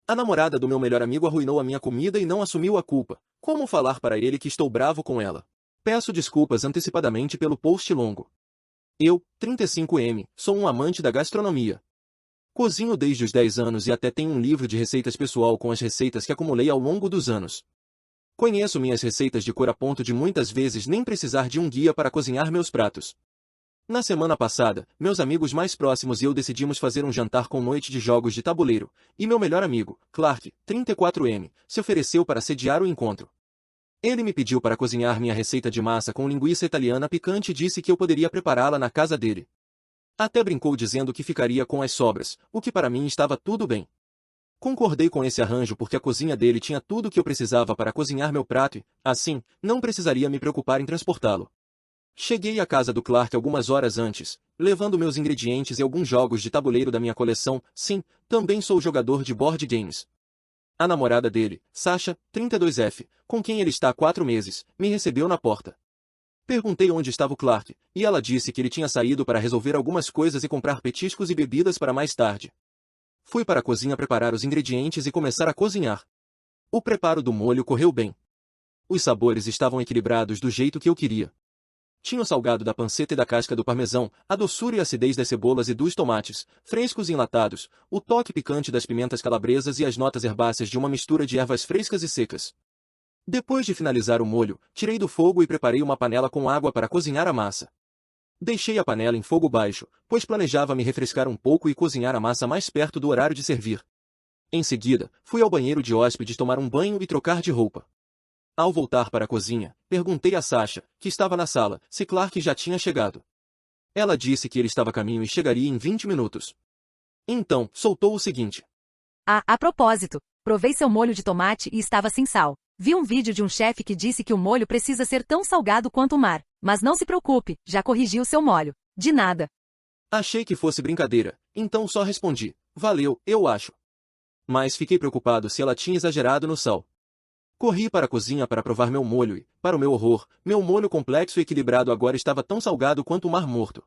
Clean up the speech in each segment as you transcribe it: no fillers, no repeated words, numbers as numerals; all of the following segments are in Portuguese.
A namorada do meu melhor amigo arruinou a minha comida e não assumiu a culpa. Como falar para ele que estou bravo com ela? Peço desculpas antecipadamente pelo post longo. Eu, 35M, sou um amante da gastronomia. Cozinho desde os 10 anos e até tenho um livro de receitas pessoal com as receitas que acumulei ao longo dos anos. Conheço minhas receitas de cor a ponto de muitas vezes nem precisar de um guia para cozinhar meus pratos. Na semana passada, meus amigos mais próximos e eu decidimos fazer um jantar com noite de jogos de tabuleiro, e meu melhor amigo, Clark, 34M, se ofereceu para sediar o encontro. Ele me pediu para cozinhar minha receita de massa com linguiça italiana picante e disse que eu poderia prepará-la na casa dele. Até brincou dizendo que ficaria com as sobras, o que para mim estava tudo bem. Concordei com esse arranjo porque a cozinha dele tinha tudo o que eu precisava para cozinhar meu prato e, assim, não precisaria me preocupar em transportá-lo. Cheguei à casa do Clark algumas horas antes, levando meus ingredientes e alguns jogos de tabuleiro da minha coleção. Sim, também sou jogador de board games. A namorada dele, Sasha, 32F, com quem ele está há 4 meses, me recebeu na porta. Perguntei onde estava o Clark, e ela disse que ele tinha saído para resolver algumas coisas e comprar petiscos e bebidas para mais tarde. Fui para a cozinha preparar os ingredientes e começar a cozinhar. O preparo do molho correu bem. Os sabores estavam equilibrados do jeito que eu queria. Tinha o salgado da panceta e da casca do parmesão, a doçura e acidez das cebolas e dos tomates, frescos e enlatados, o toque picante das pimentas calabresas e as notas herbáceas de uma mistura de ervas frescas e secas. Depois de finalizar o molho, tirei do fogo e preparei uma panela com água para cozinhar a massa. Deixei a panela em fogo baixo, pois planejava me refrescar um pouco e cozinhar a massa mais perto do horário de servir. Em seguida, fui ao banheiro de hóspedes tomar um banho e trocar de roupa. Ao voltar para a cozinha, perguntei a Sasha, que estava na sala, se Clark já tinha chegado. Ela disse que ele estava a caminho e chegaria em 20 minutos. Então, soltou o seguinte. A propósito, provei seu molho de tomate e estava sem sal. Vi um vídeo de um chefe que disse que o molho precisa ser tão salgado quanto o mar. Mas não se preocupe, já corrigi o seu molho. De nada. Achei que fosse brincadeira, então só respondi, valeu, eu acho. Mas fiquei preocupado se ela tinha exagerado no sal. Corri para a cozinha para provar meu molho e, para o meu horror, meu molho complexo e equilibrado agora estava tão salgado quanto o mar morto.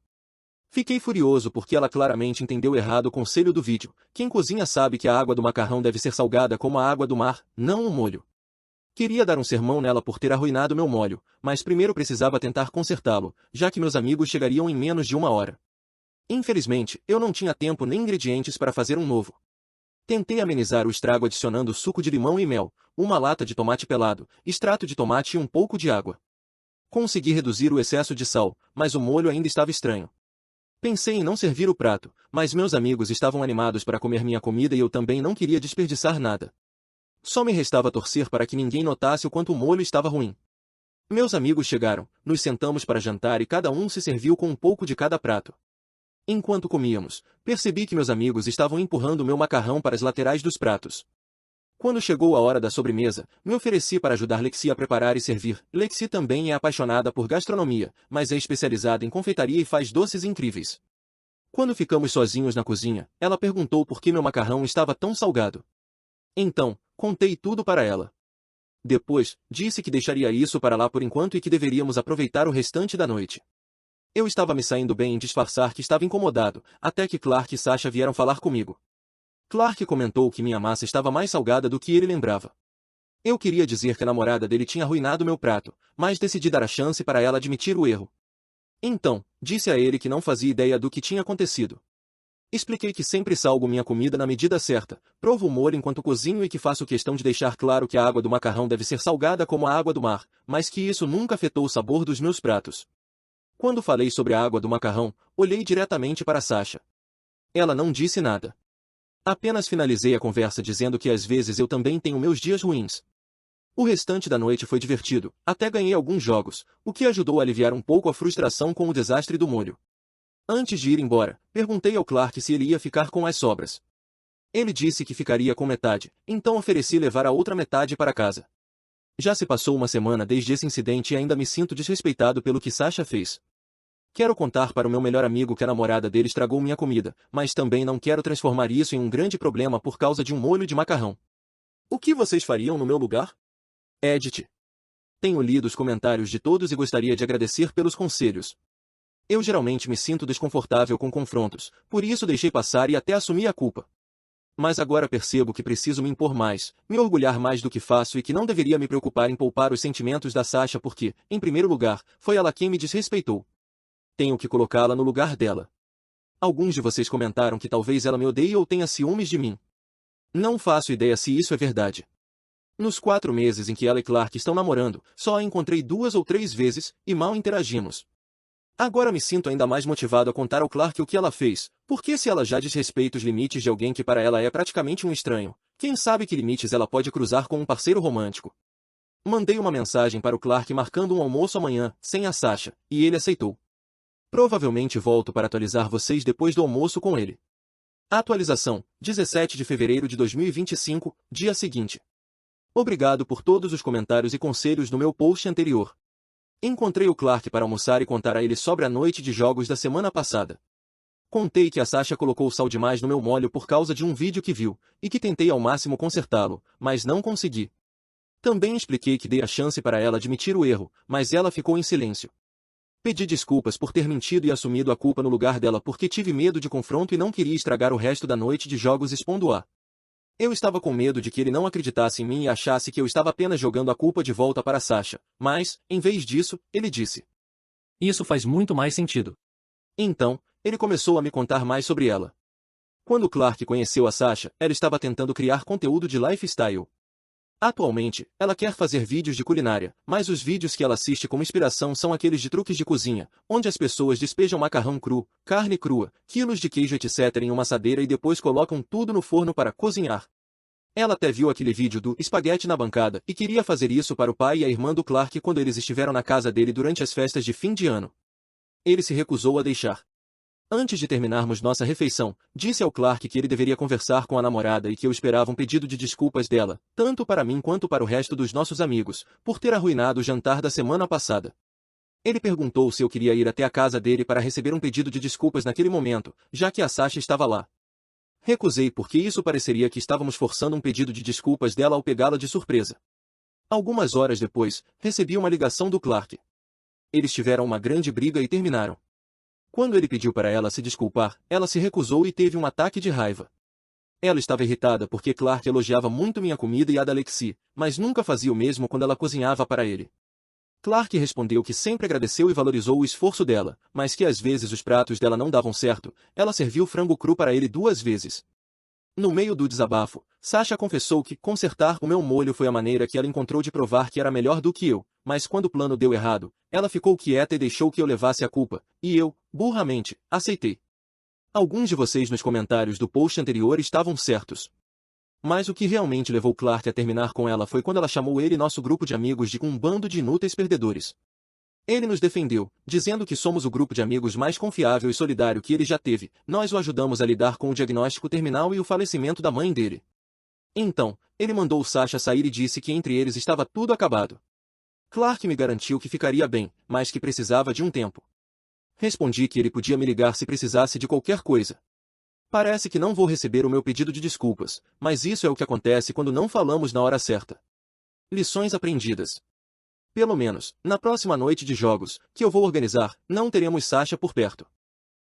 Fiquei furioso porque ela claramente entendeu errado o conselho do vídeo. Quem cozinha sabe que a água do macarrão deve ser salgada como a água do mar, não o molho. Queria dar um sermão nela por ter arruinado meu molho, mas primeiro precisava tentar consertá-lo, já que meus amigos chegariam em menos de 1 hora. Infelizmente, eu não tinha tempo nem ingredientes para fazer um novo. Tentei amenizar o estrago adicionando suco de limão e mel, uma lata de tomate pelado, extrato de tomate e um pouco de água. Consegui reduzir o excesso de sal, mas o molho ainda estava estranho. Pensei em não servir o prato, mas meus amigos estavam animados para comer minha comida e eu também não queria desperdiçar nada. Só me restava torcer para que ninguém notasse o quanto o molho estava ruim. Meus amigos chegaram, nos sentamos para jantar e cada um se serviu com um pouco de cada prato. Enquanto comíamos, percebi que meus amigos estavam empurrando meu macarrão para as laterais dos pratos. Quando chegou a hora da sobremesa, me ofereci para ajudar Lexi a preparar e servir. Lexi também é apaixonada por gastronomia, mas é especializada em confeitaria e faz doces incríveis. Quando ficamos sozinhos na cozinha, ela perguntou por que meu macarrão estava tão salgado. Então, contei tudo para ela. Depois, disse que deixaria isso para lá por enquanto e que deveríamos aproveitar o restante da noite. Eu estava me saindo bem em disfarçar que estava incomodado, até que Clark e Sasha vieram falar comigo. Clark comentou que minha massa estava mais salgada do que ele lembrava. Eu queria dizer que a namorada dele tinha arruinado meu prato, mas decidi dar a chance para ela admitir o erro. Então, disse a ele que não fazia ideia do que tinha acontecido. Expliquei que sempre salgo minha comida na medida certa, provo o molho enquanto cozinho e que faço questão de deixar claro que a água do macarrão deve ser salgada como a água do mar, mas que isso nunca afetou o sabor dos meus pratos. Quando falei sobre a água do macarrão, olhei diretamente para Sasha. Ela não disse nada. Apenas finalizei a conversa dizendo que às vezes eu também tenho meus dias ruins. O restante da noite foi divertido, até ganhei alguns jogos, o que ajudou a aliviar um pouco a frustração com o desastre do molho. Antes de ir embora, perguntei ao Clark se ele ia ficar com as sobras. Ele disse que ficaria com metade, então ofereci levar a outra metade para casa. Já se passou uma semana desde esse incidente e ainda me sinto desrespeitado pelo que Sasha fez. Quero contar para o meu melhor amigo que a namorada dele estragou minha comida, mas também não quero transformar isso em um grande problema por causa de um molho de macarrão. O que vocês fariam no meu lugar? Edit. Tenho lido os comentários de todos e gostaria de agradecer pelos conselhos. Eu geralmente me sinto desconfortável com confrontos, por isso deixei passar e até assumi a culpa. Mas agora percebo que preciso me impor mais, me orgulhar mais do que faço e que não deveria me preocupar em poupar os sentimentos da Sasha porque, em primeiro lugar, foi ela quem me desrespeitou. Tenho que colocá-la no lugar dela. Alguns de vocês comentaram que talvez ela me odeie ou tenha ciúmes de mim. Não faço ideia se isso é verdade. Nos 4 meses em que ela e Clark estão namorando, só a encontrei 2 ou 3 vezes, e mal interagimos. Agora me sinto ainda mais motivado a contar ao Clark o que ela fez, porque se ela já desrespeita os limites de alguém que para ela é praticamente um estranho, quem sabe que limites ela pode cruzar com um parceiro romântico. Mandei uma mensagem para o Clark marcando um almoço amanhã, sem a Sasha, e ele aceitou. Provavelmente volto para atualizar vocês depois do almoço com ele. Atualização, 17 de fevereiro de 2025, dia seguinte. Obrigado por todos os comentários e conselhos no meu post anterior. Encontrei o Clark para almoçar e contar a ele sobre a noite de jogos da semana passada. Contei que a Sasha colocou sal demais no meu molho por causa de um vídeo que viu, e que tentei ao máximo consertá-lo, mas não consegui. Também expliquei que dei a chance para ela admitir o erro, mas ela ficou em silêncio. Pedi desculpas por ter mentido e assumido a culpa no lugar dela porque tive medo de confronto e não queria estragar o resto da noite de jogos expondo-a. Eu estava com medo de que ele não acreditasse em mim e achasse que eu estava apenas jogando a culpa de volta para Sasha, mas, em vez disso, ele disse: Isso faz muito mais sentido. Então, ele começou a me contar mais sobre ela. Quando Clark conheceu a Sasha, ela estava tentando criar conteúdo de lifestyle. Atualmente, ela quer fazer vídeos de culinária, mas os vídeos que ela assiste como inspiração são aqueles de truques de cozinha, onde as pessoas despejam macarrão cru, carne crua, quilos de queijo etc. em uma assadeira e depois colocam tudo no forno para cozinhar. Ela até viu aquele vídeo do espaguete na bancada e queria fazer isso para o pai e a irmã do Clark quando eles estiveram na casa dele durante as festas de fim de ano. Ele se recusou a deixar. Antes de terminarmos nossa refeição, disse ao Clark que ele deveria conversar com a namorada e que eu esperava um pedido de desculpas dela, tanto para mim quanto para o resto dos nossos amigos, por ter arruinado o jantar da semana passada. Ele perguntou se eu queria ir até a casa dele para receber um pedido de desculpas naquele momento, já que a Sasha estava lá. Recusei porque isso pareceria que estávamos forçando um pedido de desculpas dela ao pegá-la de surpresa. Algumas horas depois, recebi uma ligação do Clark. Eles tiveram uma grande briga e terminaram. Quando ele pediu para ela se desculpar, ela se recusou e teve um ataque de raiva. Ela estava irritada porque Clark elogiava muito minha comida e a da Lexi, mas nunca fazia o mesmo quando ela cozinhava para ele. Clark respondeu que sempre agradeceu e valorizou o esforço dela, mas que às vezes os pratos dela não davam certo. Ela serviu frango cru para ele 2 vezes. No meio do desabafo, Sasha confessou que consertar o meu molho foi a maneira que ela encontrou de provar que era melhor do que eu, mas quando o plano deu errado, ela ficou quieta e deixou que eu levasse a culpa, e eu, burramente, aceitei. Alguns de vocês nos comentários do post anterior estavam certos. Mas o que realmente levou Clark a terminar com ela foi quando ela chamou ele e nosso grupo de amigos de um bando de inúteis perdedores. Ele nos defendeu, dizendo que somos o grupo de amigos mais confiável e solidário que ele já teve. Nós o ajudamos a lidar com o diagnóstico terminal e o falecimento da mãe dele. Então, ele mandou Sasha sair e disse que entre eles estava tudo acabado. Clark me garantiu que ficaria bem, mas que precisava de um tempo. Respondi que ele podia me ligar se precisasse de qualquer coisa. Parece que não vou receber o meu pedido de desculpas, mas isso é o que acontece quando não falamos na hora certa. Lições aprendidas. Pelo menos, na próxima noite de jogos, que eu vou organizar, não teremos Sasha por perto.